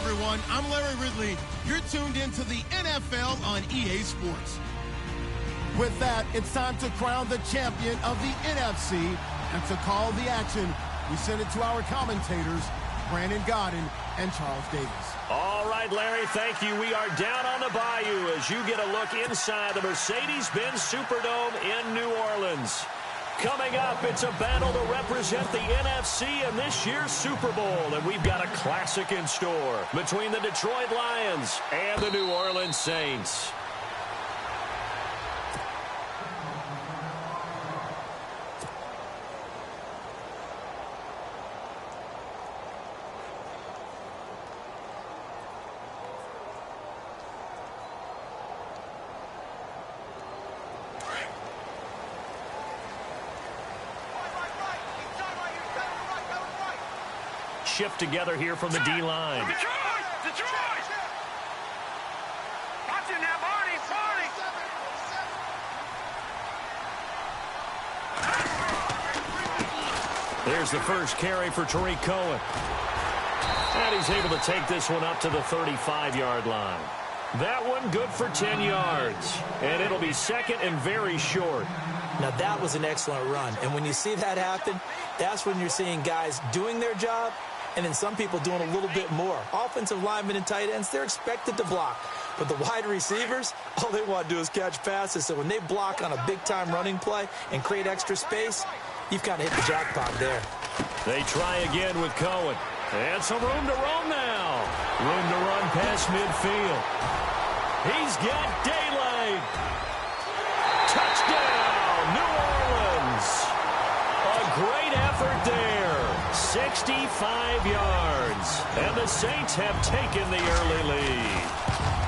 everyone. I'm Larry Ridley. You're tuned into the NFL on EA Sports. With that, it's time to crown the champion of the NFC. And to call the action, we send it to our commentators, Brandon Godden and Charles Davis. All right, Larry, thank you. We are down on the bayou as you get a look inside the Mercedes-Benz Superdome in New Orleans. Coming up, it's a battle to represent the NFC in this year's Super Bowl. And we've got a classic in store between the Detroit Lions and the New Orleans Saints. Shift together here from the D-line. Detroit! Watch it now, Barney! There's the first carry for Tariq Cohen. And he's able to take this one up to the 35-yard line. That one good for 10 yards. And it'll be second and very short. Now, that was an excellent run. And when you see that happen, that's when you're seeing guys doing their job and then some people doing a little bit more. Offensive linemen and tight ends, they're expected to block. But the wide receivers, all they want to do is catch passes. So when they block on a big-time running play and create extra space, you've kind of hit the jackpot there. They try again with Cohen. And some room to roam now. Room to run past midfield. He's got daylight. Touchdown, New Orleans. A great effort there. 65 yards. And the Saints have taken the early lead.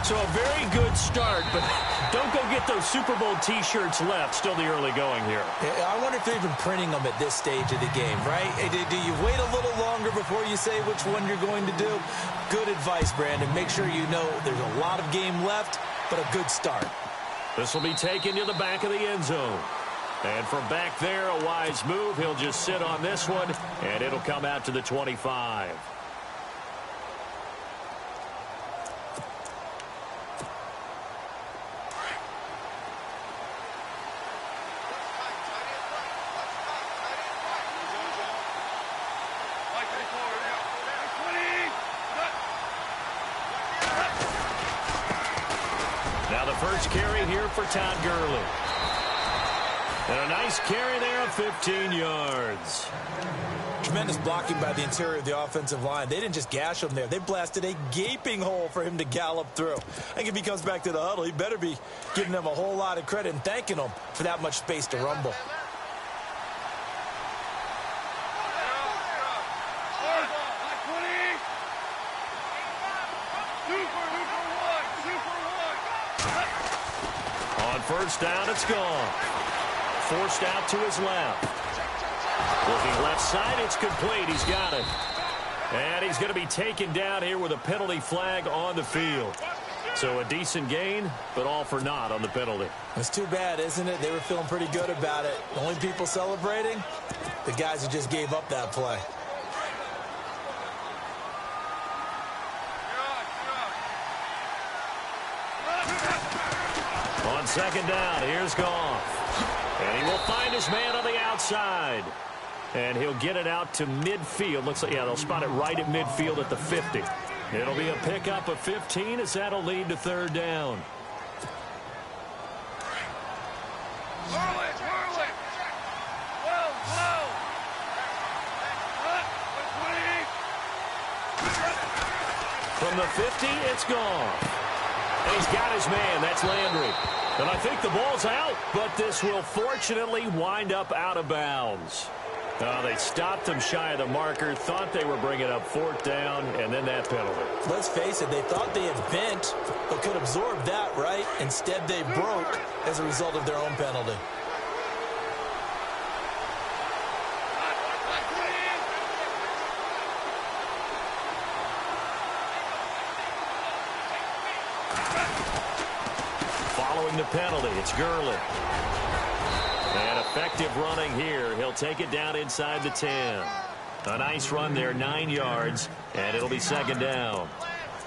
So a very good start, but don't go get those Super Bowl T-shirts left. Still the early going here. I wonder if they're even printing them at this stage of the game, right? Do you wait a little longer before you say which one you're going to do? Good advice, Brandon. Make sure you know there's a lot of game left, but a good start. This will be taken to the back of the end zone. And from back there, a wise move. He'll just sit on this one, and it'll come out to the 25. Now the first carry here for Todd Gurley. And a nice carry there of 15 yards. Tremendous blocking by the interior of the offensive line. They didn't just gash him there. They blasted a gaping hole for him to gallop through. I think if he comes back to the huddle, he better be giving them a whole lot of credit and thanking them for that much space to rumble. On first down, it's gone. Forced out to his left. Looking left side, it's complete. He's got it. And he's going to be taken down here with a penalty flag on the field. So a decent gain, but all for naught on the penalty. It's too bad, isn't it? They were feeling pretty good about it. The only people celebrating, the guys who just gave up that play. On second down, here's Goff. And he will find his man on the outside. And he'll get it out to midfield. Looks like, yeah, they'll spot it right at midfield at the 50. It'll be a pickup of 15 as that'll lead to third down. From the 50, it's gone. And he's got his man. That's Landry. And I think the ball's out, but this will fortunately wind up out of bounds. They stopped him shy of the marker, thought they were bringing up fourth down, and then that penalty. Let's face it, they thought they had bent, but could absorb that, right? Instead, they broke as a result of their own penalty. Following the penalty, it's Gurley. And effective running here. He'll take it down inside the 10. A nice run there, 9 yards, and it'll be second down.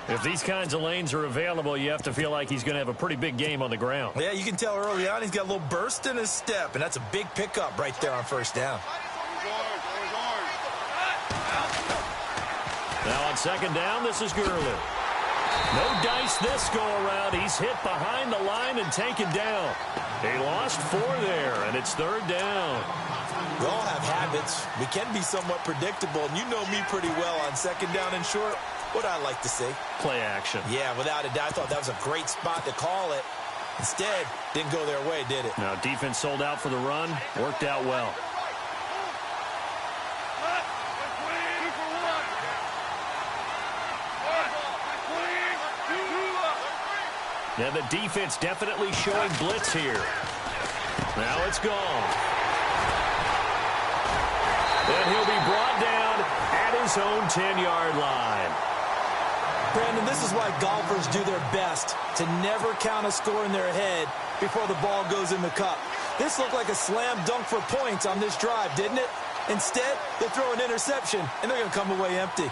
If these kinds of lanes are available, you have to feel like he's going to have a pretty big game on the ground. Yeah, you can tell early on he's got a little burst in his step, and that's a big pickup right there on first down. Now on second down, this is Gurley. No dice this go-around. He's hit behind the line and taken down. He lost 4 there, and it's third down. We all have habits. We can be somewhat predictable, and you know me pretty well on second down and short. What I like to see. Play action. Yeah, without a doubt. I thought that was a great spot to call it. Instead, didn't go their way, did it? Now, defense sold out for the run. Worked out well. Now, the defense definitely showing blitz here. Now it's gone. And he'll be brought down at his own 10-yard line. Brandon, this is why golfers do their best to never count a score in their head before the ball goes in the cup. This looked like a slam dunk for points on this drive, didn't it? Instead, they throw an interception, and they're going to come away empty.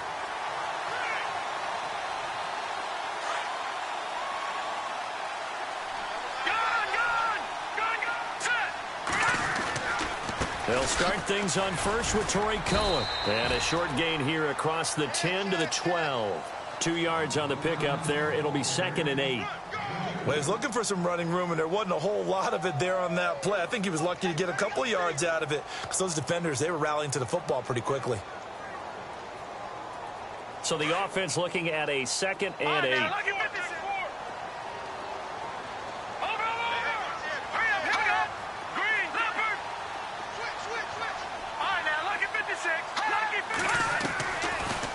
They'll start things on first with Torrey Cohen. And a short gain here across the 10 to the 12. 2 yards on the pickup there. It'll be second and 8. Well, he was looking for some running room, and there wasn't a whole lot of it there on that play. I think he was lucky to get a couple yards out of it because those defenders, they were rallying to the football pretty quickly. So the offense looking at a second and 8.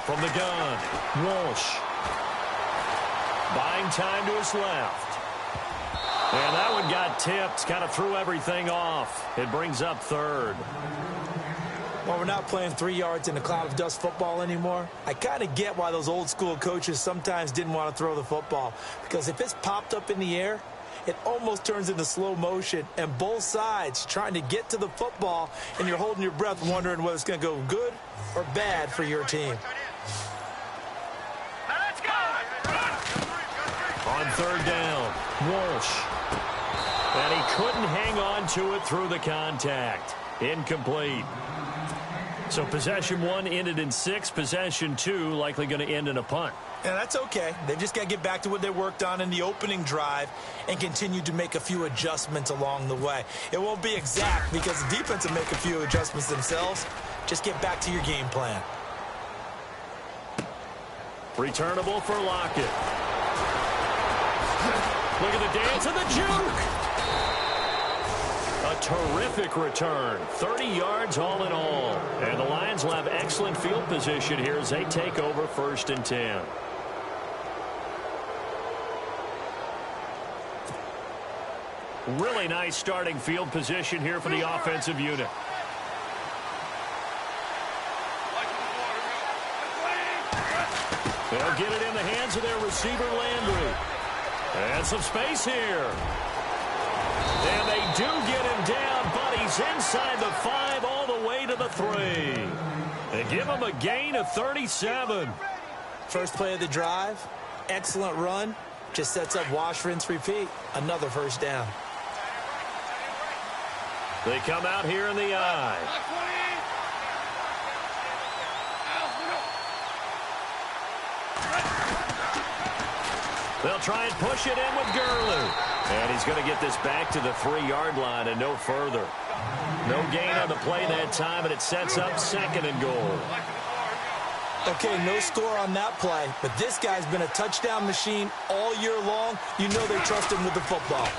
From the gun, Walsh. Buying time to his left. And that one got tipped, kind of threw everything off. It brings up third. Well, we're not playing 3 yards in a cloud of dust football anymore. I kind of get why those old school coaches sometimes didn't want to throw the football. Because if it's popped up in the air, it almost turns into slow motion. And both sides trying to get to the football, and you're holding your breath wondering whether it's going to go good or bad for your team. On third down, Walsh. And he couldn't hang on to it through the contact. Incomplete. So possession 1 ended in 6. Possession 2 likely going to end in a punt. Yeah, that's okay. They've just got to get back to what they worked on in the opening drive and continue to make a few adjustments along the way. It won't be exact because the defense will make a few adjustments themselves. Just get back to your game plan. Returnable for Lockett. Look at the dance and the juke. A terrific return. 30 yards all in all. And the Lions will have excellent field position here as they take over first and 10. Really nice starting field position here for the offensive unit. They'll get it in the hands of their receiver, Landry. And some space here. And they do get him down, but he's inside the 5 all the way to the 3. They give him a gain of 37. First play of the drive, excellent run. Just sets up wash, rinse, repeat. Another first down. They come out here in the I. They'll try and push it in with Gurley. And he's going to get this back to the 3-yard line and no further. No gain on the play that time, and it sets up second and goal. Okay, no score on that play, but this guy's been a touchdown machine all year long. You know they trust him with the football.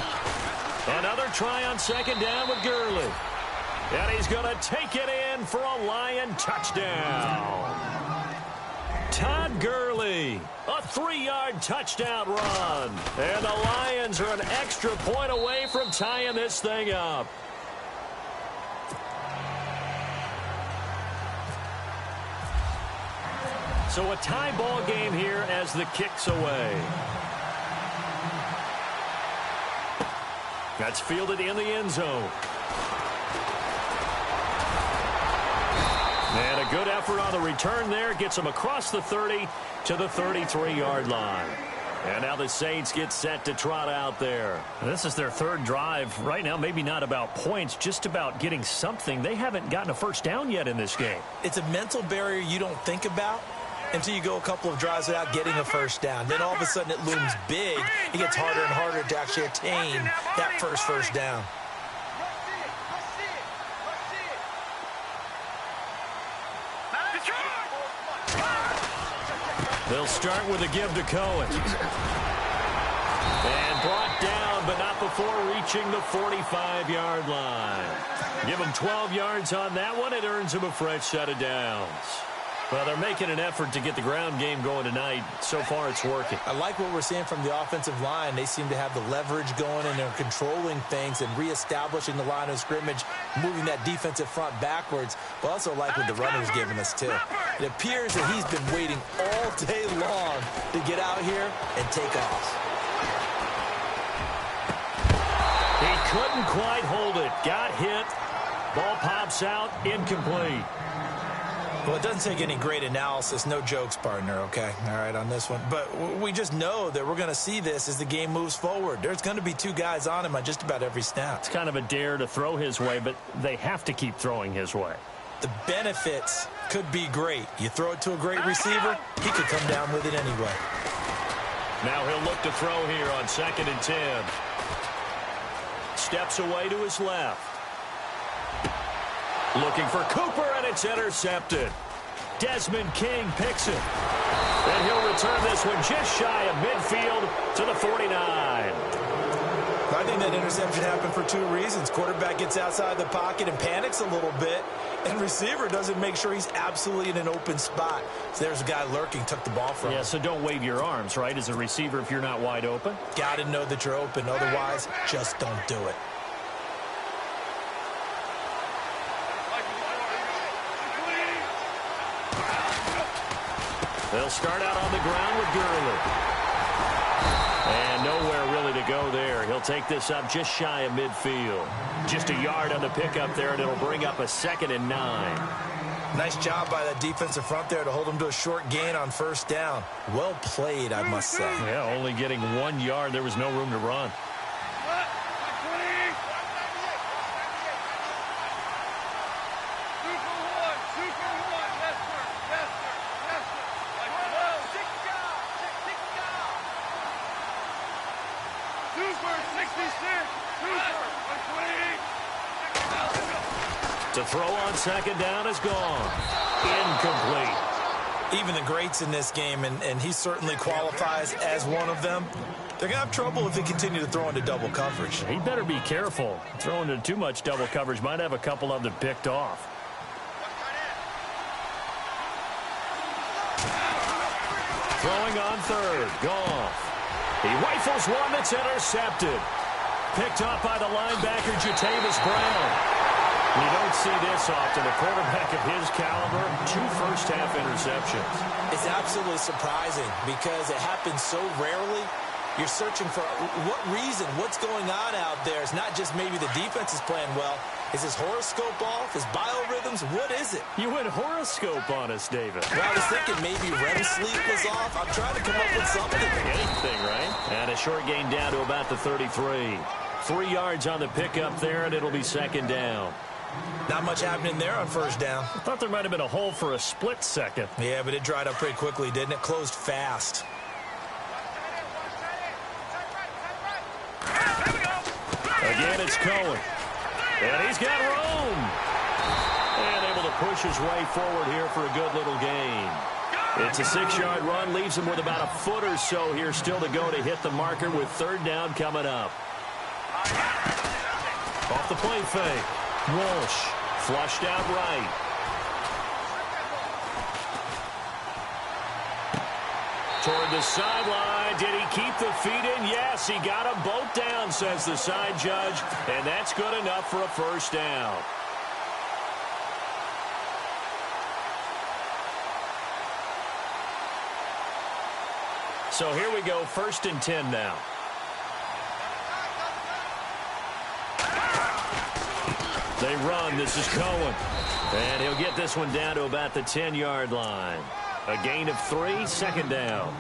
Another try on second down with Gurley. And he's going to take it in for a Lion touchdown. Todd Gurley, a 3-yard touchdown run. And the Lions are an extra point away from tying this thing up. So a tie ball game here as the kick's away. That's fielded in the end zone. And a good effort on the return there. Gets him across the 30 to the 33-yard line. And now the Saints get set to trot out there. This is their third drive. Right now, maybe not about points, just about getting something. They haven't gotten a first down yet in this game. It's a mental barrier you don't think about until you go a couple of drives without getting a first down. Then all of a sudden it looms big. It gets harder and harder to actually attain that first down. They'll start with a give to Cohen. And brought down, but not before reaching the 45-yard line. Give him 12 yards on that one. It earns him a fresh set of downs. Well, they're making an effort to get the ground game going tonight. So far, it's working. I like what we're seeing from the offensive line. They seem to have the leverage going, and they're controlling things and reestablishing the line of scrimmage, moving that defensive front backwards. But also like what the runner's giving us, too. It appears that he's been waiting all day long to get out here and take off. He couldn't quite hold it. Got hit. Ball pops out. Incomplete. Well, it doesn't take any great analysis. No jokes, partner, okay? All right, on this one. But we just know that we're going to see this as the game moves forward. There's going to be two guys on him on just about every snap. It's kind of a dare to throw his way, but they have to keep throwing his way. The benefits could be great. You throw it to a great receiver, he could come down with it anyway. Now he'll look to throw here on 2nd and 10. Steps away to his left. Looking for Cooper, and it's intercepted. Desmond King picks it. And he'll return this one just shy of midfield to the 49. I think that interception happened for two reasons. Quarterback gets outside the pocket and panics a little bit, and receiver doesn't make sure he's absolutely in an open spot. So there's a guy lurking, took the ball from him. Yeah, so don't wave your arms, right, as a receiver if you're not wide open. Got to know that you're open. Otherwise, just don't do it. They'll start out on the ground with Gurley. And nowhere really to go there. He'll take this up just shy of midfield. Just a yard on the pickup there, and it'll bring up a 2nd and 9. Nice job by that defensive front there to hold him to a short gain on first down. Well played, I must say. Yeah, only getting 1 yard. There was no room to run. To throw on 2nd down is gone. Incomplete. Even the greats in this game, and he certainly qualifies as one of them, they're going to have trouble if they continue to throw into double coverage. He better be careful. Throwing into too much double coverage might have a couple of them picked off. Throwing on 3rd. Goff. He rifles one that's intercepted. Picked up by the linebacker, Jatavis Brown. You don't see this often. A quarterback of his caliber, 2 first-half interceptions. It's absolutely surprising because it happens so rarely. You're searching for what reason, what's going on out there. It's not just maybe the defense is playing well. Is his horoscope off? His biorhythms? What is it? You went horoscope on us, David. Well, I was thinking maybe REM sleep was off. I'm trying to come up with something. Anything, right? And a short gain down to about the 33. 3 yards on the pickup there, and it'll be 2nd down. Not much happening there on first down. I thought there might have been a hole for a split second. Yeah, but it dried up pretty quickly, didn't it? Closed fast. Again, it's Cohen. And he's got room. And able to push his way forward here for a good little gain. It's a 6-yard run. Leaves him with about a foot or so here still to go to hit the marker with 3rd down coming up. Off the play fake. Walsh flushed out right. Toward the sideline. Did he keep the feet in? Yes, he got them both down, says the side judge. And that's good enough for a first down. So here we go, 1st and 10 now. They run. This is Cohen. And he'll get this one down to about the 10-yard line. A gain of 3, second down.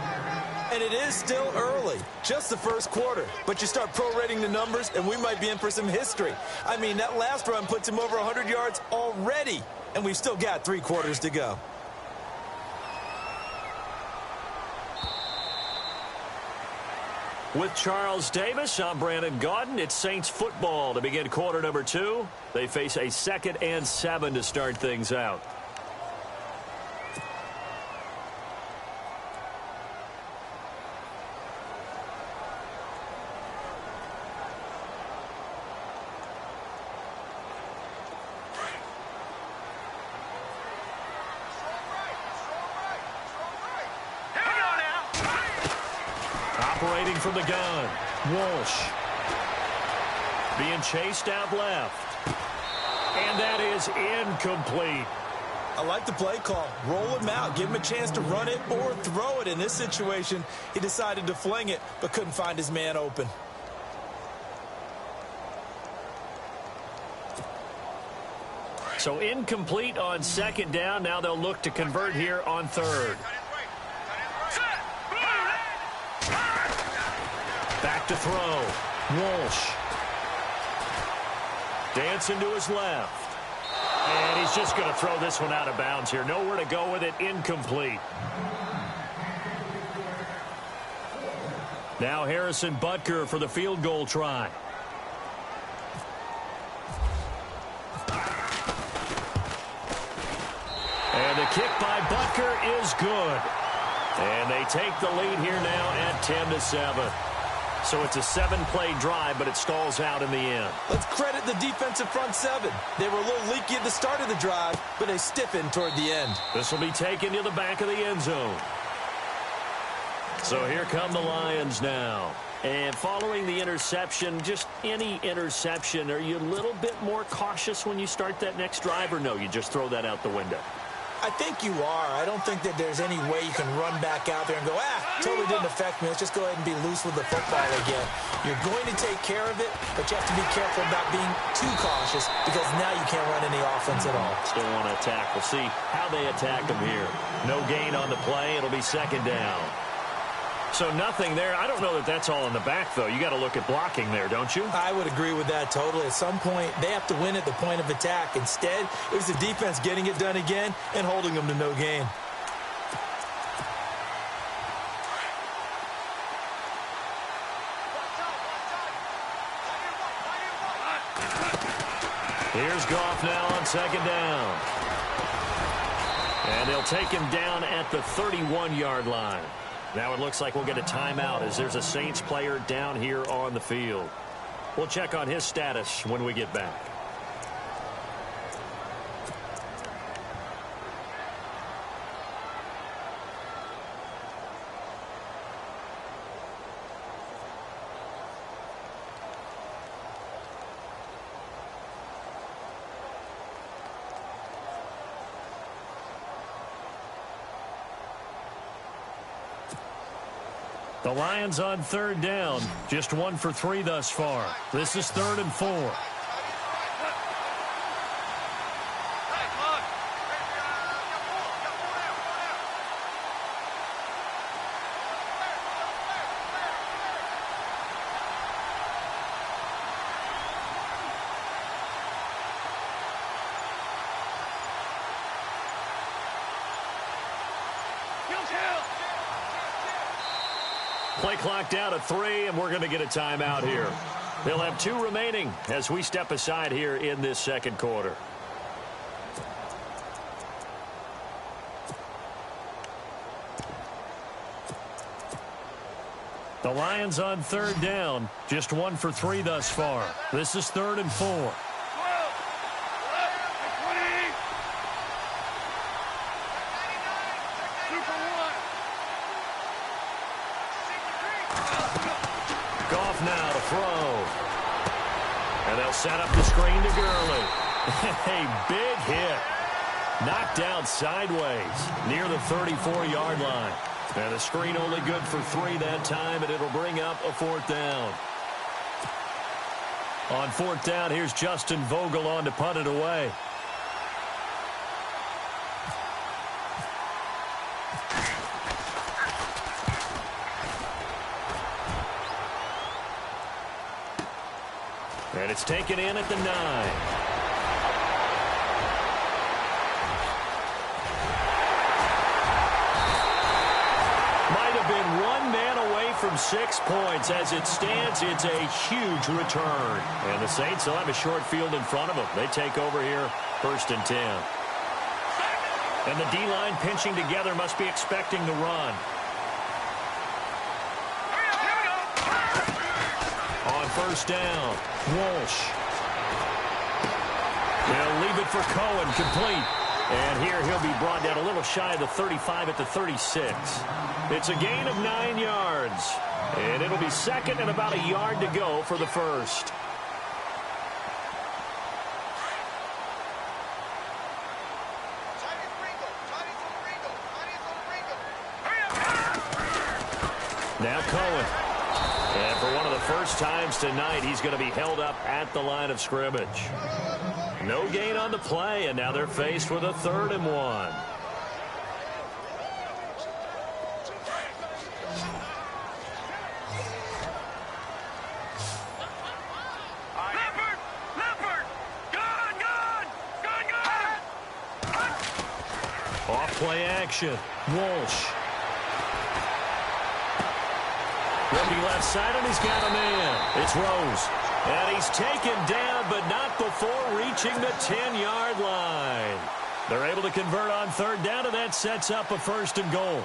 And it is still early, just the first quarter. But you start prorating the numbers, and we might be in for some history. I mean, that last run puts him over 100 yards already, and we've still got 3 quarters to go. With Charles Davis, I'm Brandon Gaudin. It's Saints football to begin quarter number 2. They face a 2nd and 7 to start things out. Operating from the gun, Walsh. Being chased out left. And that is incomplete. I like the play call. Roll him out. Give him a chance to run it or throw it. In this situation, he decided to fling it, but couldn't find his man open. So incomplete on 2nd down. Now they'll look to convert here on 3rd. Back to throw. Walsh. Dancing to his left. And he's just going to throw this one out of bounds here. Nowhere to go with it. Incomplete. Now Harrison Butker for the field goal try. And the kick by Butker is good. And they take the lead here now at 10-7. So it's a 7-play drive, but it stalls out in the end. Let's credit the defensive front 7. They were a little leaky at the start of the drive, but they stiffened toward the end. This will be taken to the back of the end zone. So here come the Lions now. And following the interception, just any interception, are you a little bit more cautious when you start that next drive, or no, you just throw that out the window? I think you are. I don't think that there's any way you can run back out there and go, totally didn't affect me. Let's just go ahead and be loose with the football again. You're going to take care of it, but you have to be careful about being too cautious because now you can't run any offense at all. Still want to attack. We'll see how they attack them here. No gain on the play. It'll be 2nd down. So nothing there. I don't know that that's all in the back, though. You got to look at blocking there, don't you? I would agree with that totally. At some point, they have to win at the point of attack. Instead, it was the defense getting it done again and holding them to no gain. Here's Goff now on 2nd down. And they'll take him down at the 31-yard line. Now it looks like we'll get a timeout as there's a Saints player down here on the field. We'll check on his status when we get back. The Lions on 3rd down. Just 1 for 3 thus far. This is 3rd and 4. Play clock down to 3, and we're going to get a timeout here. They'll have 2 remaining as we step aside here in this 2nd quarter. The Lions on 3rd down. Just 1 for 3 thus far. This is 3rd and 4. Goff now to throw. And they'll set up the screen to Gurley. A big hit. Knocked down sideways near the 34-yard line. And the screen only good for 3 that time, and it'll bring up a 4th down. On fourth down, here's Justin Vogel on to punt it away. And it's taken in at the 9. Might have been one man away from 6 points. As it stands, it's a huge return. And the Saints will have a short field in front of them. They take over here, 1st and 10. And the D-line pinching together must be expecting the run. On 1st down, Walsh. They'll leave it for Cohen, complete. And here he'll be brought down a little shy of the 35 at the 36. It's a gain of 9 yards. And it'll be second and about a yard to go for the first. Now Cohen. And for one of the first times tonight, he's going to be held up at the line of scrimmage. No gain on the play, and now they're faced with a 3rd and 1. Off play action. Walsh. Looking left side, and he's got a man. It's Rose. And he's taken down, but not before reaching the 10-yard line. They're able to convert on 3rd down, and that sets up a 1st and goal.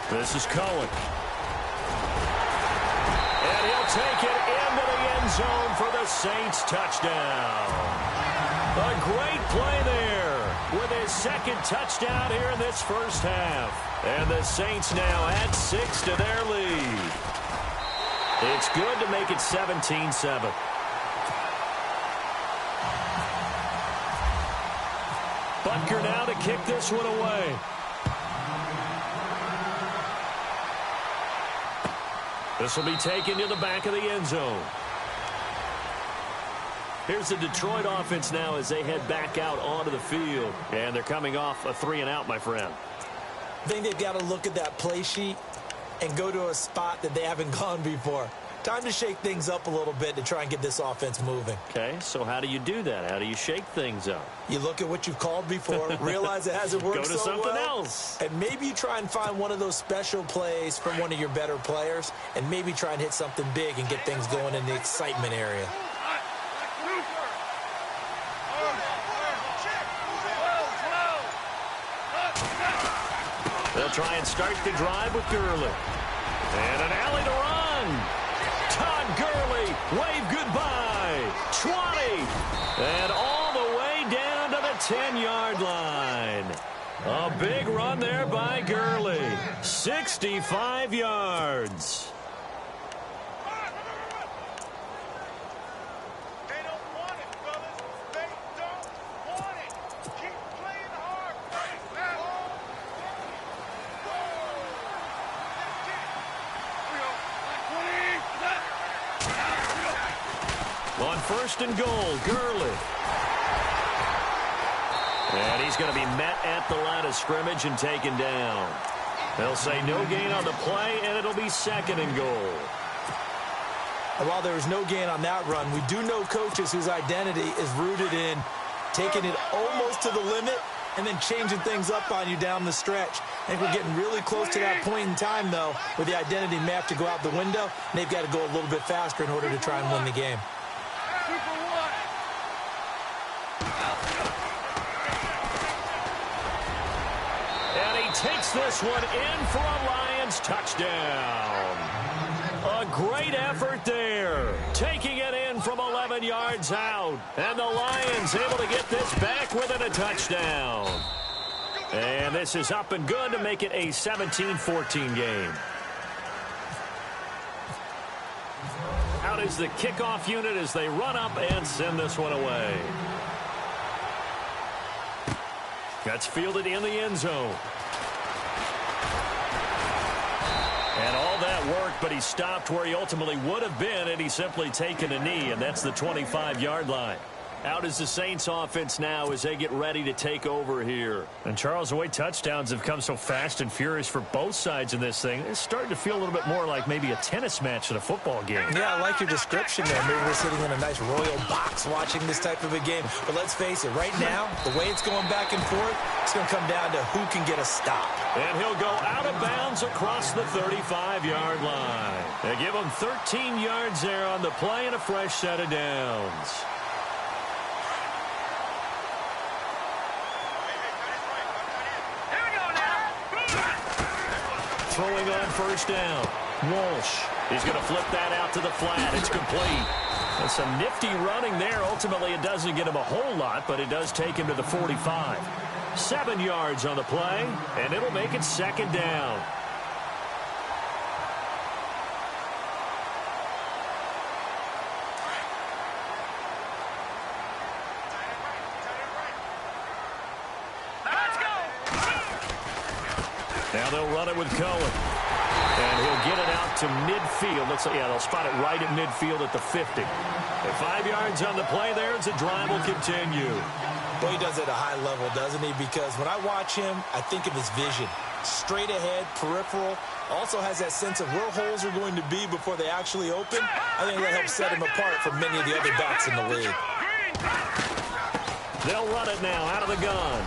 This is Cohen. And he'll take it into the end zone for the Saints touchdown. A great play there with his 2nd touchdown here in this first half. And the Saints now add 6 to their lead. It's good to make it 17-7. Butker now to kick this one away. This will be taken to the back of the end zone. Here's the Detroit offense now as they head back out onto the field. And they're coming off a 3-and-out, my friend. I think they've got to look at that play sheet and go to a spot that they haven't gone before. Time to shake things up a little bit to try and get this offense moving. Okay, so how do you do that? How do you shake things up? You look at what you've called before, realize it hasn't worked so well. Go to something else. And maybe you try and find one of those special plays from one of your better players, and maybe try and hit something big and get things going in the excitement area. They'll try and start the drive with Gurley. And an alley to run. Todd Gurley, wave goodbye. 20. And all the way down to the 10-yard line. A big run there by Gurley. 65 yards. They don't want it, fellas. They don't want it. Keep playing hard. On 1st and goal, Gurley. And he's going to be met at the line of scrimmage and taken down. They'll say no gain on the play, and it'll be 2nd and goal. And while there was no gain on that run, we do know coaches whose identity is rooted in taking it almost to the limit and then changing things up on you down the stretch. I think we're getting really close to that point in time, though, where the identity map to go out the window, and they've got to go a little bit faster in order to try and win the game. Takes this one in for a Lions touchdown. A great effort there. Taking it in from 11 yards out. And the Lions able to get this back within a touchdown. And this is up and good to make it a 17-14 game. Out is the kickoff unit as they run up and send this one away. That's fielded in the end zone. And all that worked, but he stopped where he ultimately would have been, and he's simply taken a knee, and that's the 25-yard line. Out is the Saints offense now as they get ready to take over here. And Charles, the way touchdowns have come so fast and furious for both sides in this thing, it's starting to feel a little bit more like maybe a tennis match than a football game. Yeah, I like your description there. Maybe we're sitting in a nice royal box watching this type of a game. But let's face it, right now, the way it's going back and forth, it's going to come down to who can get a stop. And he'll go out of bounds across the 35-yard line. They give him 13 yards there on the play and a fresh set of downs. Throwing on first down. Walsh. He's going to flip that out to the flat. It's complete. That's some nifty running there. Ultimately, it doesn't get him a whole lot, but it does take him to the 45. 7 yards on the play, and it'll make it second down. Now they'll run it with Cohen. And he'll get it out to midfield. Looks like, yeah, they'll spot it right at midfield at the 50. And 5 yards on the play there as the drive will continue. Well, he does it at a high level, doesn't he? Because when I watch him, I think of his vision. Straight ahead, peripheral. Also has that sense of where holes are going to be before they actually open. I think that helps set him apart from many of the other backs in the league. They'll run it now out of the gun.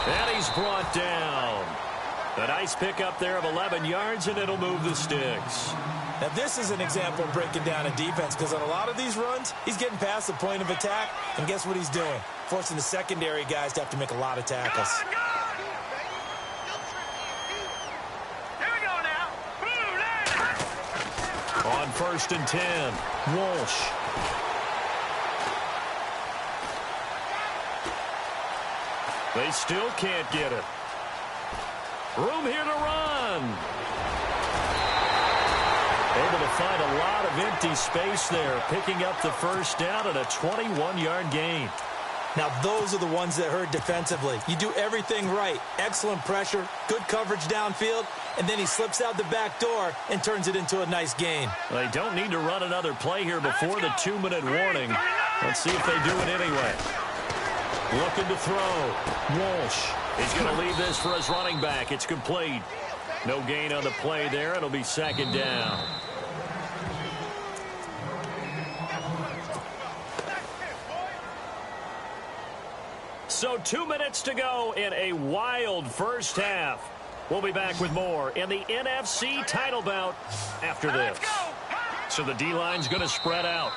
And he's brought down. A nice pickup there of 11 yards, and it'll move the sticks. Now, this is an example of breaking down a defense, because on a lot of these runs, he's getting past the point of attack, and guess what he's doing? Forcing the secondary guys to have to make a lot of tackles. On 1st and 10, Walsh. They still can't get it. Room here to run. Able to find a lot of empty space there, picking up the first down and a 21-yard gain. Now, those are the ones that hurt defensively. You do everything right. Excellent pressure, good coverage downfield, and then he slips out the back door and turns it into a nice gain. They don't need to run another play here before the 2-minute warning. Let's see if they do it anyway. Looking to throw. Walsh. He's going to leave this for his running back. It's complete. No gain on the play there. It'll be second down. So 2 minutes to go in a wild first half. We'll be back with more in the NFC title bout after this. So the D-line's going to spread out.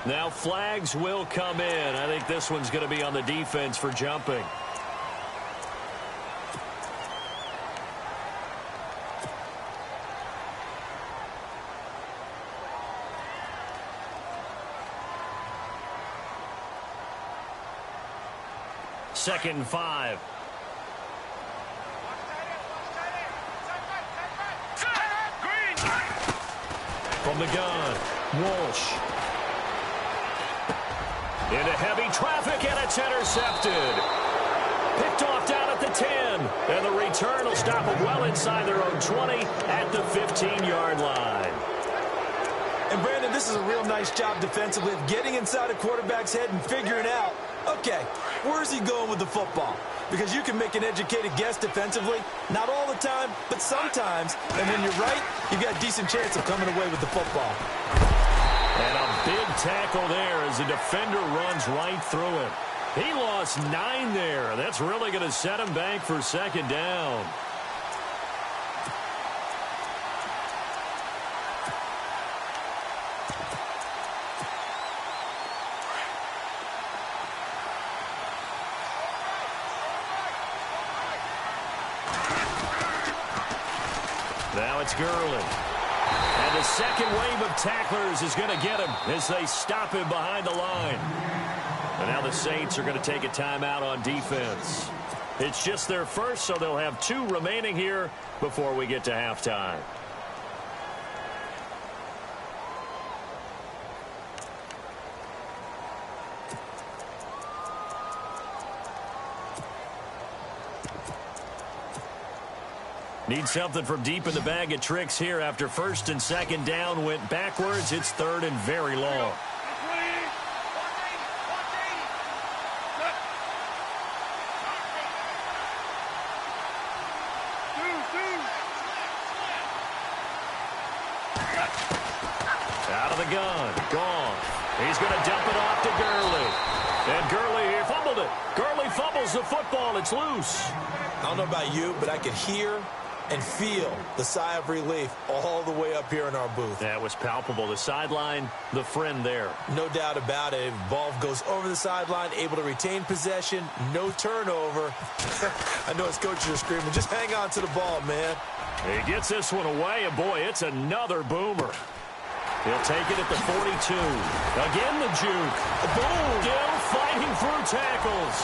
Now flags will come in. I think this one's going to be on the defense for jumping. Second and 5. From the gun, Walsh. Into heavy traffic, and it's intercepted. Picked off down at the 10. And the return will stop them well inside their own 20 at the 15-yard line. And, Brandon, this is a real nice job defensively of getting inside a quarterback's head and figuring out, okay, where's he going with the football? Because you can make an educated guess defensively, not all the time, but sometimes. And when you're right, you've got a decent chance of coming away with the football. And a big tackle there as the defender runs right through him. He lost 9 there. That's really going to set him back for second down. Now it's Gurley. And the second wave of tacklers is going to get him as they stop him behind the line. And now the Saints are going to take a timeout on defense. It's just their first, so they'll have 2 remaining here before we get to halftime. Need something from deep in the bag of tricks here after first and second down went backwards. It's third and very long. Out of the gun. Gone. He's going to dump it off to Gurley. And Gurley here fumbled it. Gurley fumbles the football. It's loose. I don't know about you, but I could hear and feel the sigh of relief all the way up here in our booth. That was palpable. The sideline, the friend there. No doubt about it. Ball goes over the sideline, able to retain possession, no turnover. I know his coaches are screaming, just hang on to the ball, man. He gets this one away, and boy, it's another boomer. He'll take it at the 42. Again, the juke. Boom! Still fighting through tackles.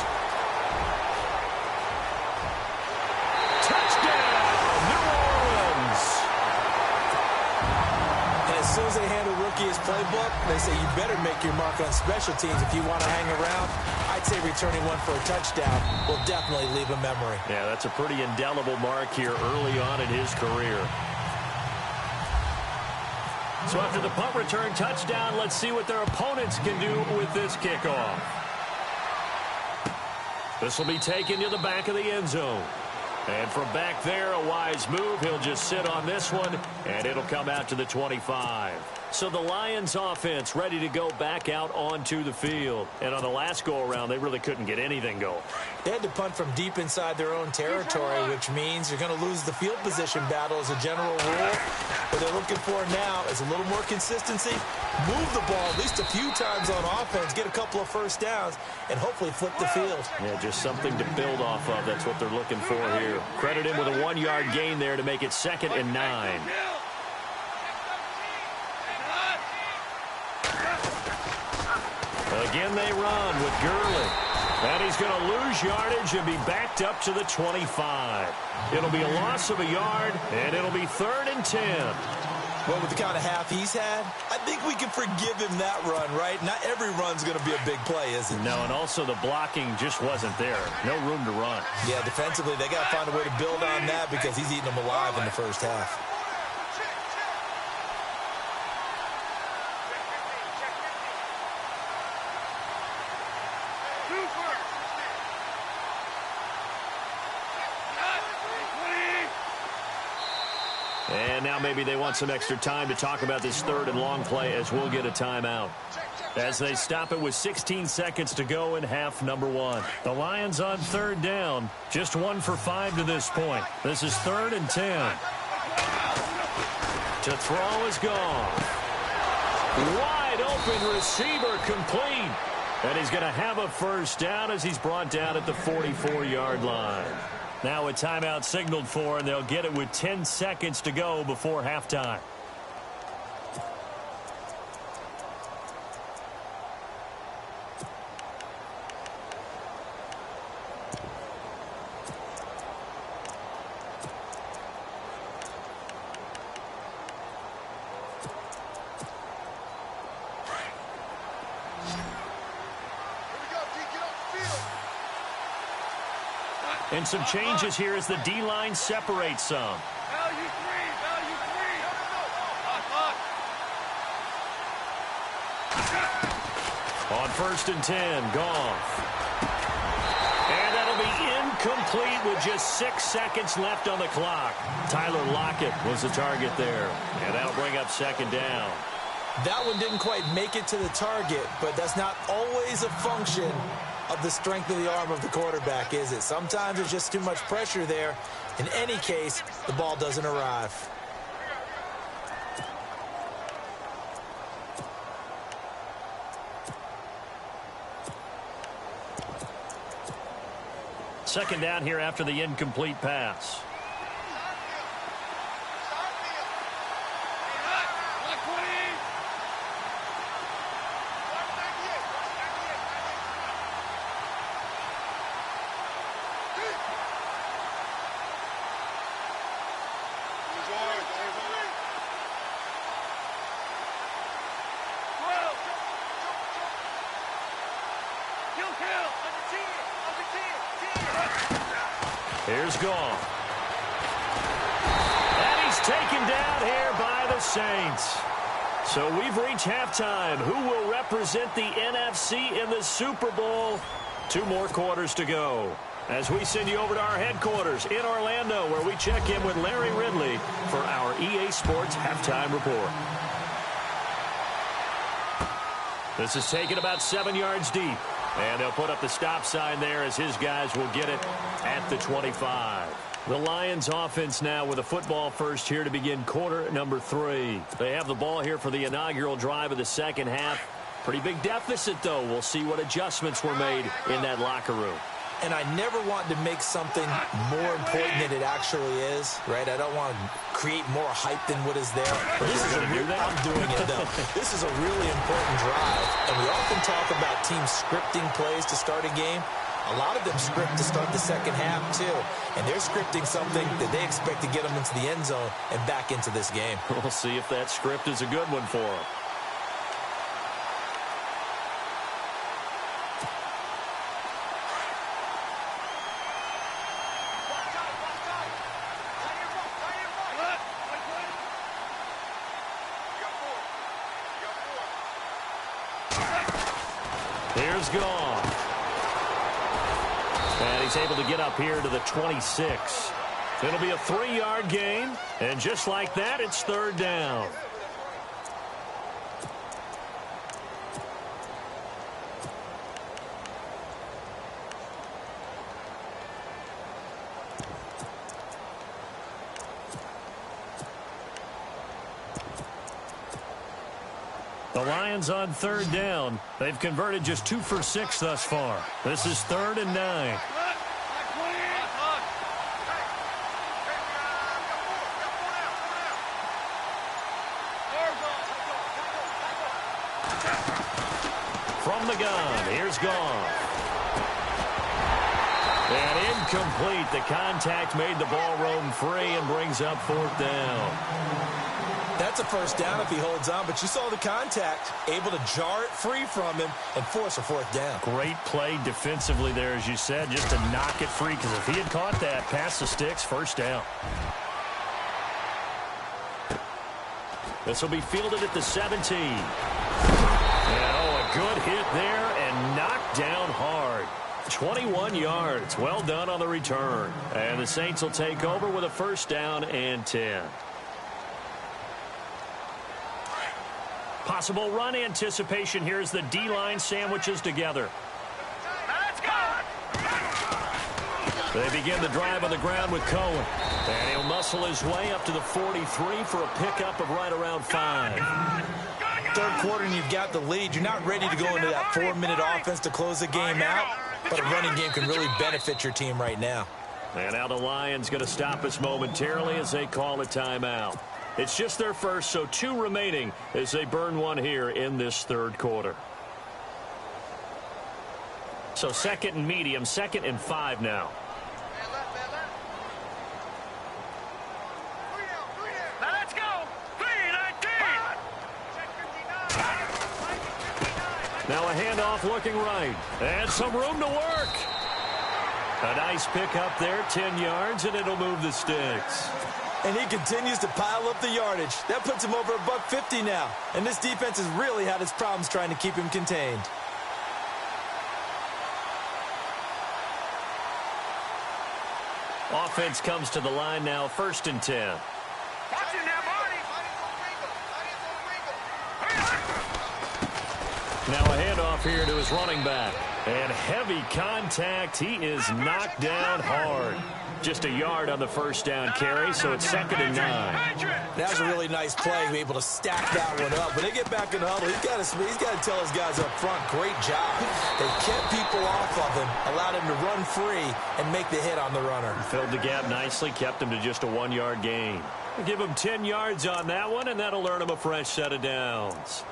Touchdown, New Orleans. And as soon as they hand a rookie his playbook, they say you better make your mark on special teams if you want to hang around. I'd say returning one for a touchdown will definitely leave a memory. Yeah, that's a pretty indelible mark here early on in his career. So after the punt return touchdown, let's see what their opponents can do with this kickoff. This will be taken to the back of the end zone. And from back there, a wise move. He'll just sit on this one, and it'll come out to the 25. So the Lions offense ready to go back out onto the field. And on the last go-around, they really couldn't get anything going. They had to punt from deep inside their own territory, which means you're going to lose the field position battle as a general rule. What they're looking for now is a little more consistency, move the ball at least a few times on offense, get a couple of first downs, and hopefully flip the field. Yeah, just something to build off of. That's what they're looking for here. Credit him with a 1-yard gain there to make it 2nd and 9. Again, they run with Gurley. And he's going to lose yardage and be backed up to the 25. It'll be a loss of a yard, and it'll be 3rd and 10. Well, with the kind of half he's had, I think we can forgive him that run, right? Not every run's going to be a big play, is it? No, and also the blocking just wasn't there. No room to run. Yeah, defensively, they got to find a way to build on that because he's eating them alive in the first half. And now maybe they want some extra time to talk about this 3rd and long play as we'll get a timeout. As they stop it with 16 seconds to go in half number 1. The Lions on 3rd down. Just 1 for 5 to this point. This is 3rd and 10. To throw is gone. Wide open receiver complete. And he's going to have a first down as he's brought down at the 44-yard line. Now a timeout signaled for, and they'll get it with 10 seconds to go before halftime. And some changes here as the D-line separates some. Value three. On 1st and 10, Goff. And that'll be incomplete with just 6 seconds left on the clock. Tyler Lockett was the target there. And that'll bring up 2nd down. That one didn't quite make it to the target, but that's not always a function of the strength of the arm of the quarterback, is it? Sometimes there's just too much pressure there. In any case, the ball doesn't arrive. Second down here after the incomplete pass. Here's Goff. taken down here by the Saints. So we've reached halftime. Who will represent the NFC in the Super Bowl? 2 more quarters to go, as we send you over to our headquarters in Orlando, where we check in with Larry Ridley for our EA Sports Halftime Report. This is taken about 7 yards deep, and they'll put up the stop sign there as his guys will get it at the 25. The Lions offense now with a football first here to begin quarter number 3. They have the ball here for the inaugural drive of the second half. Pretty big deficit, though. We'll see what adjustments were made in that locker room. And I never want to make something more important than it actually is, right? I don't want to create more hype than what is there. This is I'm doing it, though. This is a really important drive. And we often talk about teams scripting plays to start a game. A lot of them script to start the second half, too. And they're scripting something that they expect to get them into the end zone and back into this game. We'll see if that script is a good one for them. Here's Goff. And he's able to get up here to the 26. It'll be a 3-yard gain. And just like that, it's 3rd down. The Lions on 3rd down. They've converted just 2 for 6 thus far. This is 3rd and 9. From the gun, here's Goff. And incomplete. The contact made the ball roam free and brings up 4th down. That's a first down if he holds on, but you saw the contact, able to jar it free from him and force a 4th down. Great play defensively there, as you said, just to knock it free, because if he had caught that, past the sticks, 1st down. This will be fielded at the 17. And, a good hit there and knocked down hard. 21 yards. Well done on the return. And the Saints will take over with a 1st down and 10. Possible run anticipation here as the D-line sandwiches together. Let's go! They begin the drive on the ground with Cohen. And he'll muscle his way up to the 43 for a pickup of right around 5. 3rd quarter and you've got the lead. You're not ready to go into that 4-minute offense to close the game out. But a running game can really benefit your team right now. And now the Lions going to stop us momentarily as they call a timeout. It's just their first, so 2 remaining as they burn one here in this 3rd quarter. So 2nd and medium, 2nd and 5 now. Let's go! 3-19! Now a handoff looking right. And some room to work. A nice pickup there, 10 yards, and it'll move the sticks. And he continues to pile up the yardage. That puts him over $150 now. And this defense has really had its problems trying to keep him contained. Offense comes to the line now, 1st and 10. Watch it now, Marty! Now a handoff here to his running back. And heavy contact. He is knocked down hard. Just a yard on the 1st down carry, so it's 2nd and 9. That was a really nice play, to be able to stack that one up. When they get back in the huddle, he's got to tell his guys up front, great job. They kept people off of him, allowed him to run free and make the hit on the runner. Filled the gap nicely, kept him to just a 1-yard gain. Give him 10 yards on that one, and that'll earn him a fresh set of downs.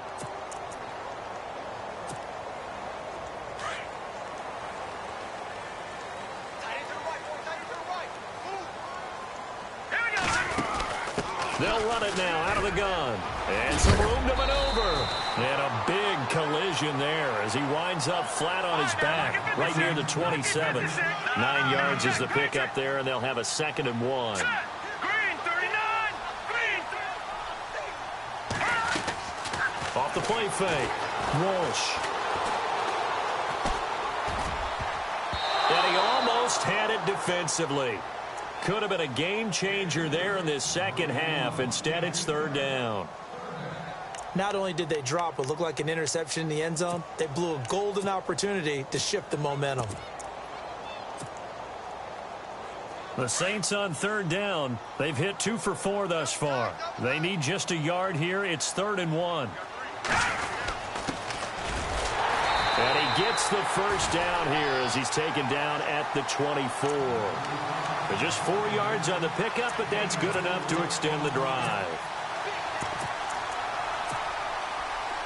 They'll run it now out of the gun. And some room to maneuver. And a big collision there as he winds up flat on his back right near the 27. 9 yards is the pickup there, and they'll have a 2nd and 1. Green, 39! Off the play fake. Walsh. And he almost had it defensively. Could have been a game changer there in this second half. Instead, it's third down. Not only did they drop what looked like an interception in the end zone, they blew a golden opportunity to shift the momentum. The Saints on third down. They've hit 2 for 4 thus far. They need just a yard here. It's 3rd and 1. And he gets the first down here as he's taken down at the 24. There's just 4 yards on the pickup, but that's good enough to extend the drive.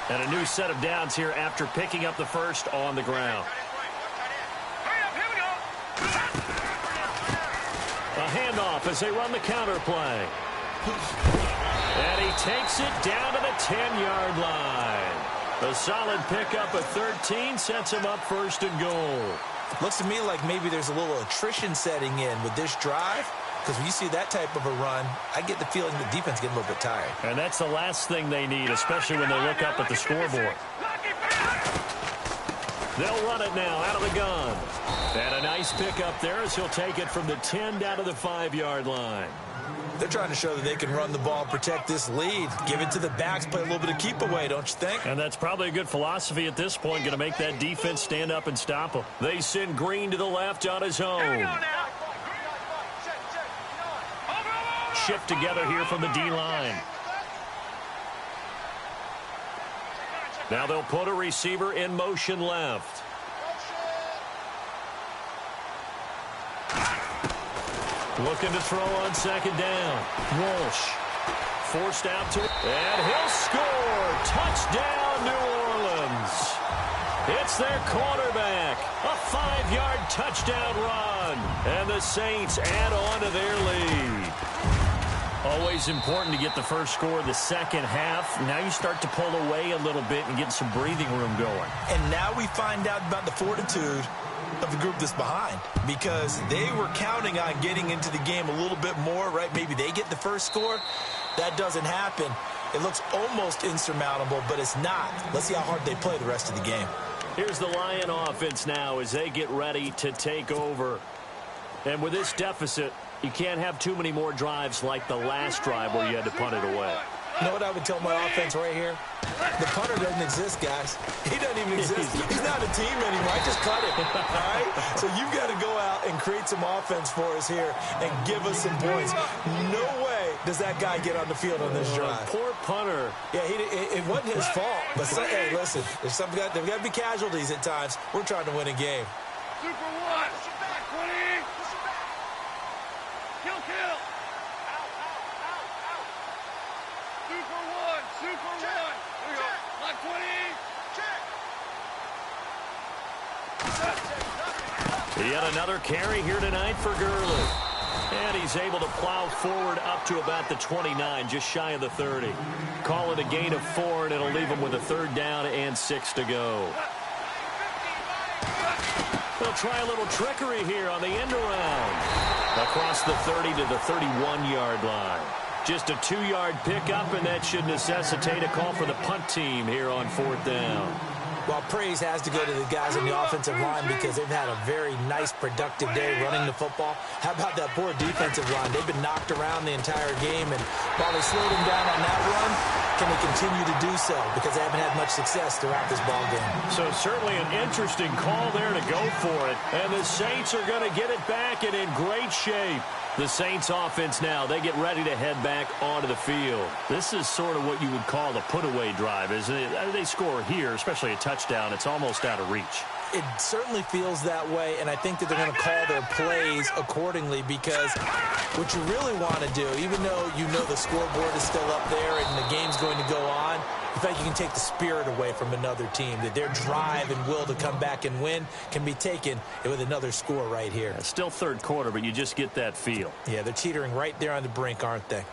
And a new set of downs here after picking up the first on the ground. A handoff as they run the counter play. And he takes it down to the 10-yard line. A solid pickup of 13 sets him up 1st and goal. Looks to me like maybe there's a little attrition setting in with this drive, because when you see that type of a run, I get the feeling the defense getting a little bit tired. And that's the last thing they need, especially when they look up at the scoreboard. They'll run it now out of the gun. And a nice pickup there as he'll take it from the 10 down to the 5-yard line. They're trying to show that they can run the ball, protect this lead, give it to the backs, play a little bit of keep away, don't you think? And that's probably a good philosophy at this point, going to make that defense stand up and stop them. They send Green to the left on his own. Shift together here from the D-line. Now they'll put a receiver in motion left. Looking to throw on 2nd down. Walsh forced out to it. And he'll score. Touchdown, New Orleans. It's their quarterback. A 5-yard touchdown run. And the Saints add on to their lead. Always important to get the first score of the second half. Now you start to pull away a little bit and get some breathing room going. And now we find out about the fortitude of the group that's behind, because they were counting on getting into the game a little bit more, right? Maybe they get the first score. That doesn't happen. It looks almost insurmountable, but it's not. Let's see how hard they play the rest of the game. Here's the Lion offense now as they get ready to take over. And with this deficit, you can't have too many more drives like the last drive where you had to punt it away. You know what I would tell my offense right here? The punter doesn't exist, guys. He doesn't even exist. He's not a team anymore. I just cut it, all right? So you've got to go out and create some offense for us here and give us some points. No way does that guy get on the field on this drive. Poor punter. Yeah, it wasn't his fault. But hey, listen, there's got to be casualties at times. We're trying to win a game. Super 1. Back 20. Kill. Super 1. Super 1. Here we go. Black 20. Yet another carry here tonight for Gurley. And he's able to plow forward up to about the 29, just shy of the 30. Call it a gain of 4, and it'll leave him with a 3rd down and 6 to go. They'll try a little trickery here on the end around. Across the 30 to the 31-yard line. Just a 2-yard pickup, and that should necessitate a call for the punt team here on 4th down. Well, praise has to go to the guys on the offensive line because they've had a very nice, productive day running the football. How about that poor defensive line? They've been knocked around the entire game, and while they slowed them down on that run, can they continue to do so? Because they haven't had much success throughout this ball game. So certainly an interesting call there to go for it. And the Saints are going to get it back and in great shape. The Saints offense now, they get ready to head back onto the field. This is sort of what you would call the put-away drive, isn't it? They score here, especially a touchdown. It's almost out of reach. It certainly feels that way, and I think that they're going to call their plays accordingly because what you really want to do, even though you know the scoreboard is still up there and the game's going to go on, in fact, you can take the spirit away from another team, that their drive and will to come back and win can be taken with another score right here. It's still 3rd quarter, but you just get that feel. Yeah, they're teetering right there on the brink, aren't they?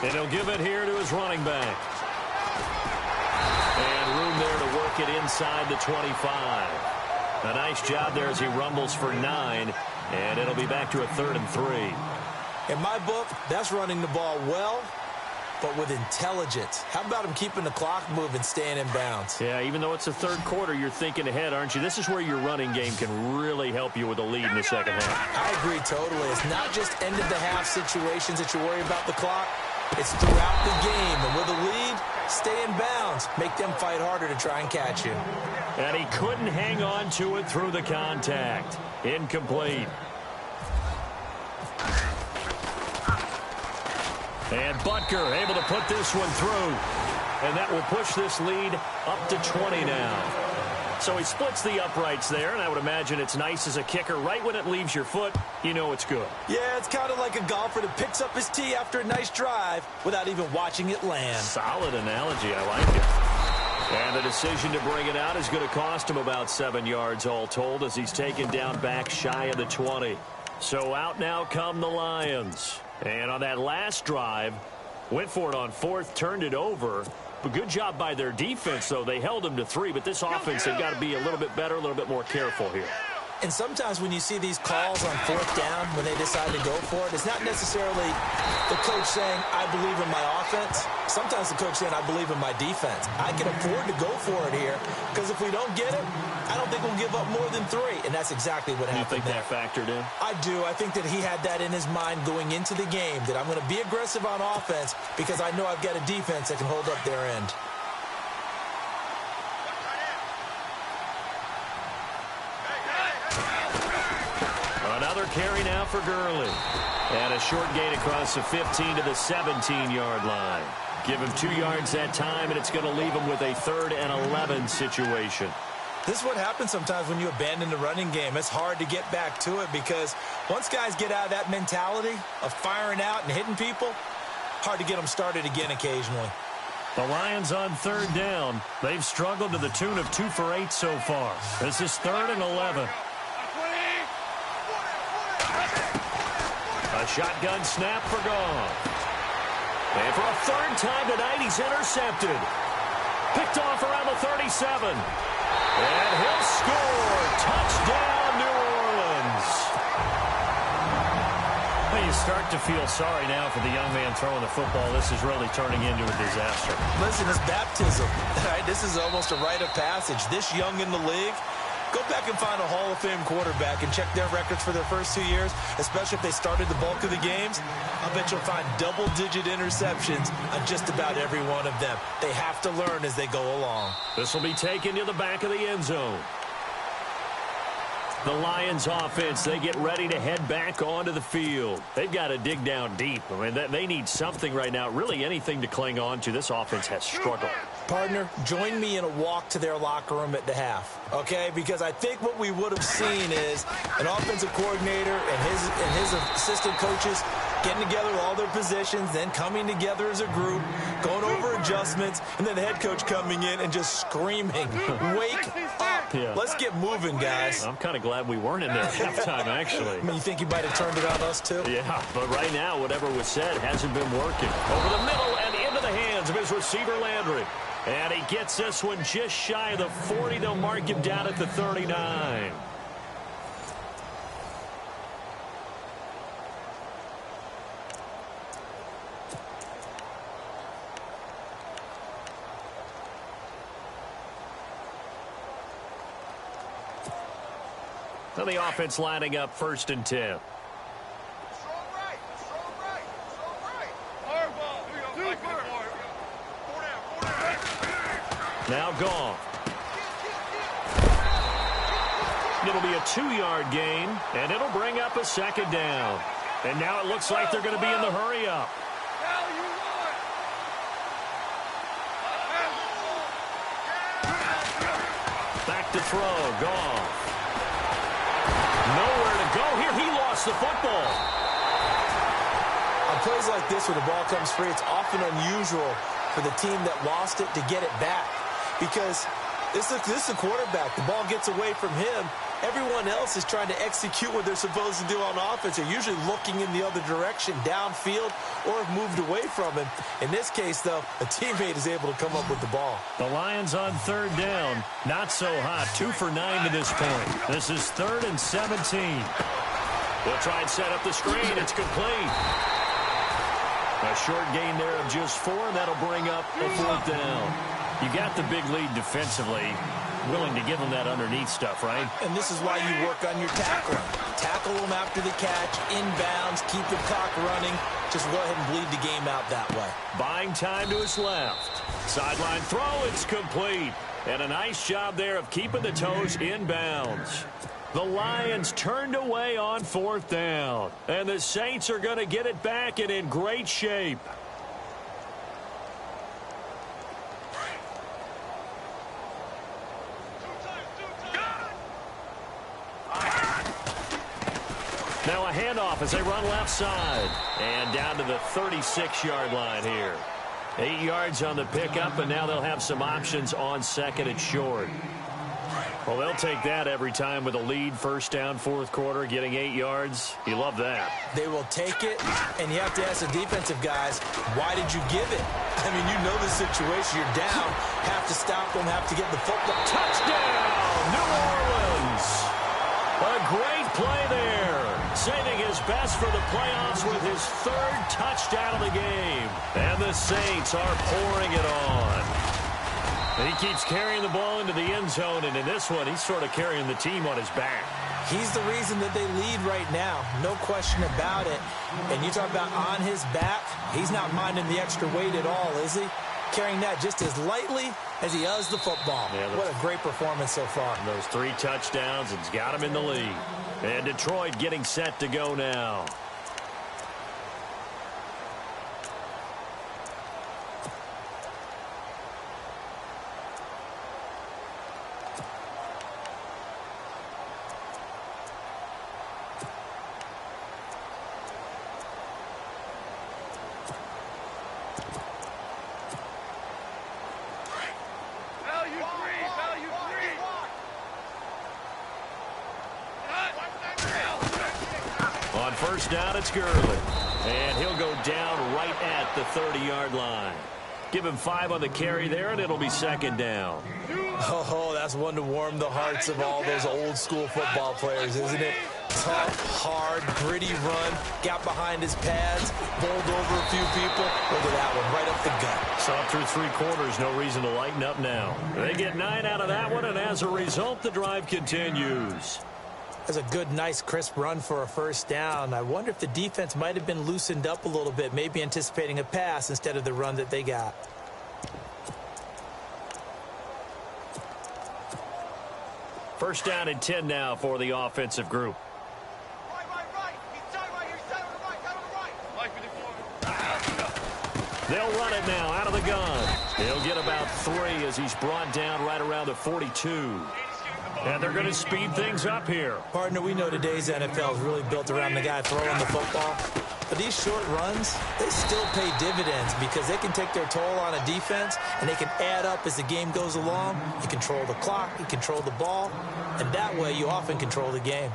And he'll give it here to his running back. And room there to work it inside the 25. A nice job there as he rumbles for 9. And it'll be back to a 3rd and 3. In my book, that's running the ball well, but with intelligence. How about him keeping the clock moving, staying in bounds? Yeah, even though it's the third quarter, you're thinking ahead, aren't you? This is where your running game can really help you with a lead in the second half. I agree totally. It's not just end-of-the-half situations that you worry about the clock. It's throughout the game. And with a lead, stay in bounds. Make them fight harder to try and catch you. And he couldn't hang on to it through the contact. Incomplete. And Butker able to put this one through. And that will push this lead up to 20 now. So he splits the uprights there, and I would imagine it's nice as a kicker. Right when it leaves your foot, you know it's good. Yeah, it's kind of like a golfer that picks up his tee after a nice drive without even watching it land. Solid analogy. I like it. And the decision to bring it out is going to cost him about 7 yards all told as he's taken down back shy of the 20. So out now come the Lions. And on that last drive, went for it on 4th, turned it over. But good job by their defense, though. They held them to 3, but this offense, they've got to be a little bit better, a little bit more careful here. And sometimes when you see these calls on 4th down, when they decide to go for it, it's not necessarily the coach saying, I believe in my offense. Sometimes the coach saying, I believe in my defense. I can afford to go for it here because if we don't get it, I don't think we'll give up more than 3. And that's exactly what happened. You think that factored in? I do. I think that he had that in his mind going into the game, that I'm going to be aggressive on offense because I know I've got a defense that can hold up their end. Another carry now for Gurley. And a short gain across the 15 to the 17-yard line. Give him 2 yards that time, and it's going to leave him with a 3rd and 11 situation. This is what happens sometimes when you abandon the running game. It's hard to get back to it because once guys get out of that mentality of firing out and hitting people, hard to get them started again occasionally. The Lions on 3rd down. They've struggled to the tune of 2 for 8 so far. This is 3rd and 11. A shotgun snap for Goff. And for a 3rd time tonight, he's intercepted. Picked off around the 37. And he'll score. Touchdown, New Orleans. Well, you start to feel sorry now for the young man throwing the football. This is really turning into a disaster. Listen, it's baptism. Right? This is almost a rite of passage. This young in the league, go back and find a Hall of Fame quarterback and check their records for their first 2 years, especially if they started the bulk of the games. I bet you'll find double-digit interceptions on just about every one of them. They have to learn as they go along. This will be taken to the back of the end zone. The Lions offense, they get ready to head back onto the field. They've got to dig down deep. I mean, they need something right now, really anything to cling on to. This offense has struggled. Partner, join me in a walk to their locker room at the half, okay? Because I think what we would have seen is an offensive coordinator and his assistant coaches getting together with all their positions, then coming together as a group, going over adjustments, and then the head coach coming in and just screaming, wake up. Yeah. Let's get moving, guys. I'm kind of glad we weren't in there at halftime, actually. I mean, you think he might have turned it on us, too? Yeah, but right now, whatever was said hasn't been working. Over the middle and into the hands of his receiver, Landry. And he gets this one just shy of the 40. They'll mark him down at the 39. Now the offense lining up 1st and 10. Now Goff. It'll be a 2-yard gain, and it'll bring up a 2nd down. And now it looks like they're going to be in the hurry-up. Back to throw, Goff. Nowhere to go here. He lost the football. On plays like this where the ball comes free, it's often unusual for the team that lost it to get it back. Because this is a quarterback. The ball gets away from him, Everyone else is trying to execute what they're supposed to do on offense. They're usually looking in the other direction, downfield, or have moved away from him. In this case, though, a teammate is able to come up with the ball. The Lions on third down. Not so hot. 2 for 9 to this point. This is 3rd and 17. They'll try and set up the screen. It's complete. A short gain there of just 4, and that'll bring up a 4th down. You got the big lead defensively. Willing to give them that underneath stuff, right? And this is why you work on your tackling. Tackle them after the catch, inbounds, keep the clock running. Just go ahead and bleed the game out that way. Buying time to his left. Sideline throw, it's complete. And a nice job there of keeping the toes inbounds. The Lions turned away on 4th down. And the Saints are going to get it back and in great shape. Now a handoff as they run left side. And down to the 36-yard line here. 8 yards on the pickup, and now they'll have some options on 2nd and short. Well, they'll take that every time with a lead. 1st down, 4th quarter, getting 8 yards. You love that. They will take it, and you have to ask the defensive guys, why did you give it? I mean, you know the situation. You're down, have to stop them, have to get the football. Touchdown, New Orleans. A great play there. Saving his best for the playoffs with his 3rd touchdown of the game. And the Saints are pouring it on. And he keeps carrying the ball into the end zone, and in this one, he's sort of carrying the team on his back. He's the reason that they lead right now. No question about it. And you talk about on his back, he's not minding the extra weight at all, is he? Carrying that just as lightly as he does the football. Yeah, what a great performance so far. Those 3 touchdowns, it's got him in the lead. And Detroit getting set to go now. On 1st down, it's Gurley. And he'll go down right at the 30-yard line. Give him 5 on the carry there, and it'll be 2nd down. Oh, that's one to warm the hearts of all those old-school football players, isn't it? Tough, hard, gritty run. Got behind his pads, bowled over a few people. Look at that one, right up the gut. Saw through 3 quarters, no reason to lighten up now. They get 9 out of that one, and as a result, the drive continues. That's a good, nice, crisp run for a 1st down. I wonder if the defense might have been loosened up a little bit, maybe anticipating a pass instead of the run that they got. First down and 10 now for the offensive group. Right. He's side right here. Side on the right. They'll run it now out of the gun. He'll get about 3 as he's brought down right around the 42. And they're going to speed things up here. Partner, we know today's NFL is really built around the guy throwing the football. But these short runs, they still pay dividends because they can take their toll on a defense and they can add up as the game goes along. You control the clock, you control the ball, and that way you often control the game.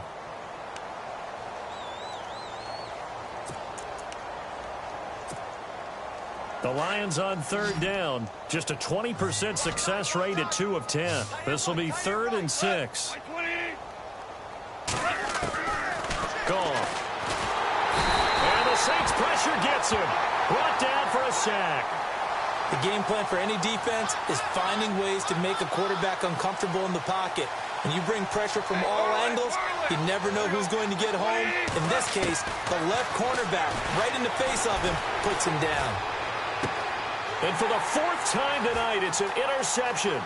The Lions on 3rd down. Just a 20% success rate at 2 of 10. This will be 3rd and 6. Gone. And the Saints pressure gets him. Brought down for a sack. The game plan for any defense is finding ways to make a quarterback uncomfortable in the pocket. When you bring pressure from all angles, you never know who's going to get home. In this case, the left cornerback, right in the face of him, puts him down. And for the 4th time tonight, it's an interception.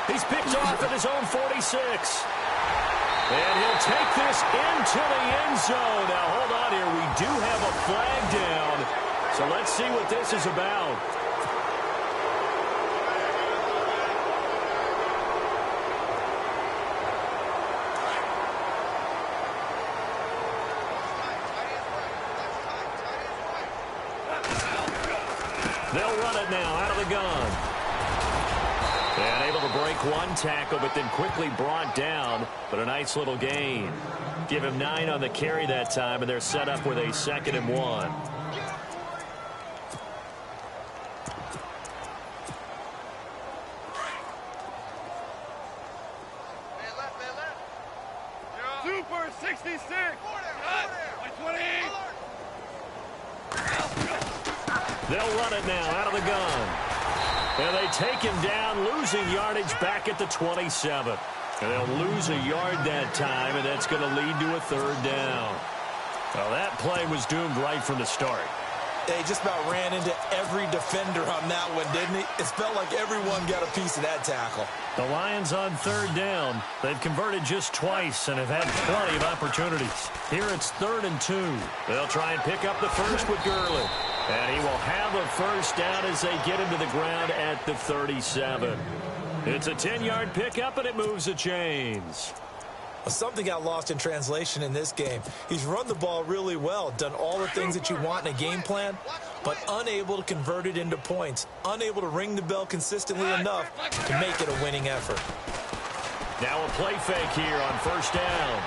He's picked off at his own 46. And he'll take this into the end zone. Now, hold on here. We do have a flag down. So let's see what this is about. They'll run it now out of the gun. And able to break one tackle, but then quickly brought down. But a nice little gain. Give him 9 on the carry that time, and they're set up with a 2nd and 1. Super 66. Cut. 20. They'll run it now out of the gun. And they take him down, losing yardage back at the 27. And they'll lose a yard that time, and that's going to lead to a 3rd down. Well, that play was doomed right from the start. They just about ran into every defender on that one, didn't he? It felt like everyone got a piece of that tackle. The Lions on 3rd down. They've converted just twice and have had plenty of opportunities. Here it's 3rd and 2. They'll try and pick up the first with Gurley. And he will have a 1st down as they get him to the ground at the 37. It's a 10-yard pickup, and it moves the chains. Something got lost in translation in this game. He's run the ball really well, done all the things that you want in a game plan, but unable to convert it into points, unable to ring the bell consistently enough to make it a winning effort. Now a play fake here on 1st down.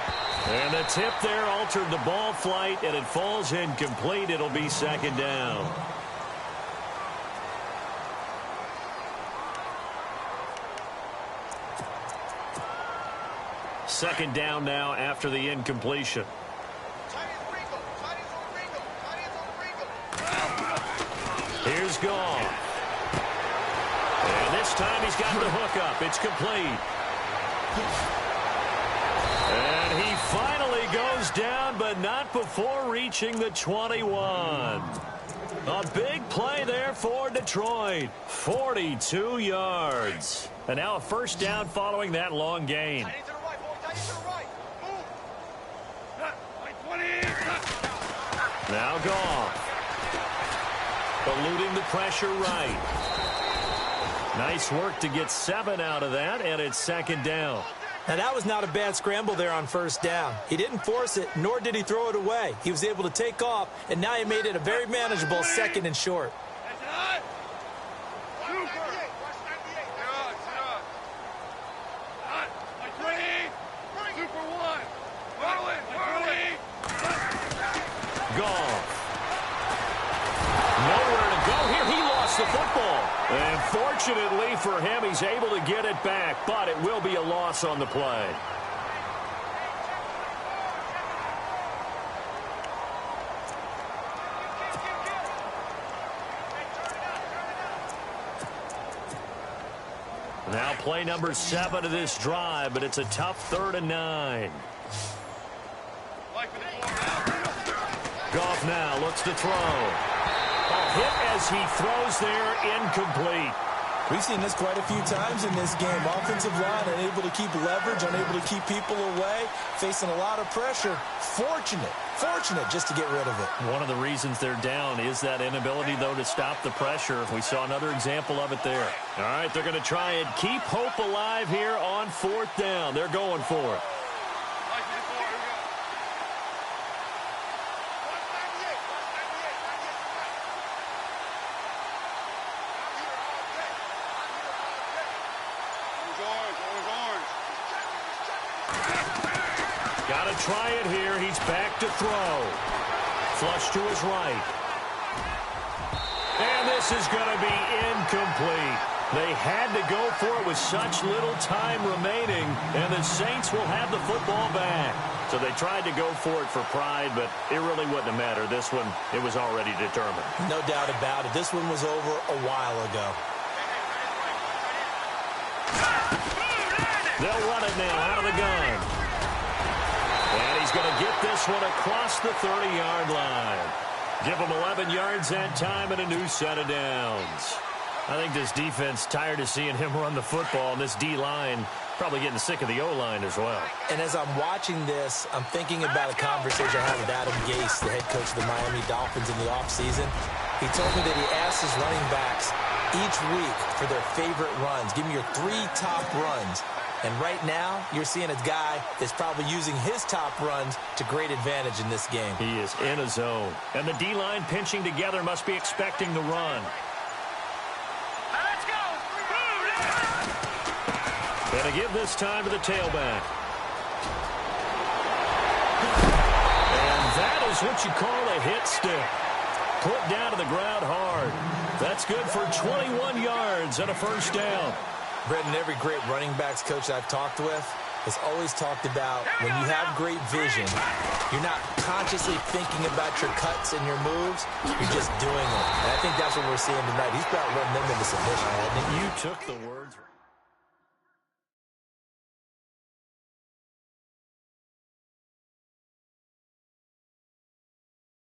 And the tip there altered the ball flight, and it falls incomplete. It'll be 2nd down. Second down now after the incompletion. Here's Goff. And this time he's got the hook up. It's complete. And he finally goes down, but not before reaching the 21. A big play there for Detroit. 42 yards. And now a 1st down following that long gain. Now Goff. Eluding the pressure right. Nice work to get 7 out of that, and it's 2nd down. Now, that was not a bad scramble there on 1st down. He didn't force it, nor did he throw it away. He was able to take off, and now he made it a very manageable 2nd and short. The football. And fortunately for him, he's able to get it back, but it will be a loss on the play. Now play number 7 of this drive, but it's a tough 3rd and 9. Goff now looks to throw. Hit as he throws there, incomplete. We've seen this quite a few times in this game. Offensive line unable to keep leverage, unable to keep people away, facing a lot of pressure. Fortunate just to get rid of it. One of the reasons they're down is that inability, though, to stop the pressure. We saw another example of it there. All right, they're going to try and keep hope alive here on 4th down. They're going for it. Got to try it here. He's back to throw. Flush to his right. And this is going to be incomplete. They had to go for it with such little time remaining, and the Saints will have the football back. So they tried to go for it for pride, but it really wouldn't have mattered. This one, it was already determined. No doubt about it. This one was over a while ago. They'll run it now out of the gun. And he's going to get this one across the 30-yard line. Give him 11 yards that time and a new set of downs. I think this defense tired of seeing him run the football, and this D-line probably getting sick of the O-line as well. And as I'm watching this, I'm thinking about a conversation I had with Adam Gase, the head coach of the Miami Dolphins in the offseason. He told me that he asked his running backs each week for their favorite runs. Give me your 3 top runs. And right now, you're seeing a guy that's probably using his top runs to great advantage in this game. He is in a zone. And the D-line pinching together must be expecting the run. Let's go! And to give this time to the tailback. And that is what you call a hit stick. Put down to the ground hard. That's good for 21 yards and a first down. Brendan, every great running backs coach I've talked with has always talked about when you have great vision, you're not consciously thinking about your cuts and your moves, you're just doing it. And I think that's what we're seeing tonight. He's about running them into submission, hasn't he? You took the words.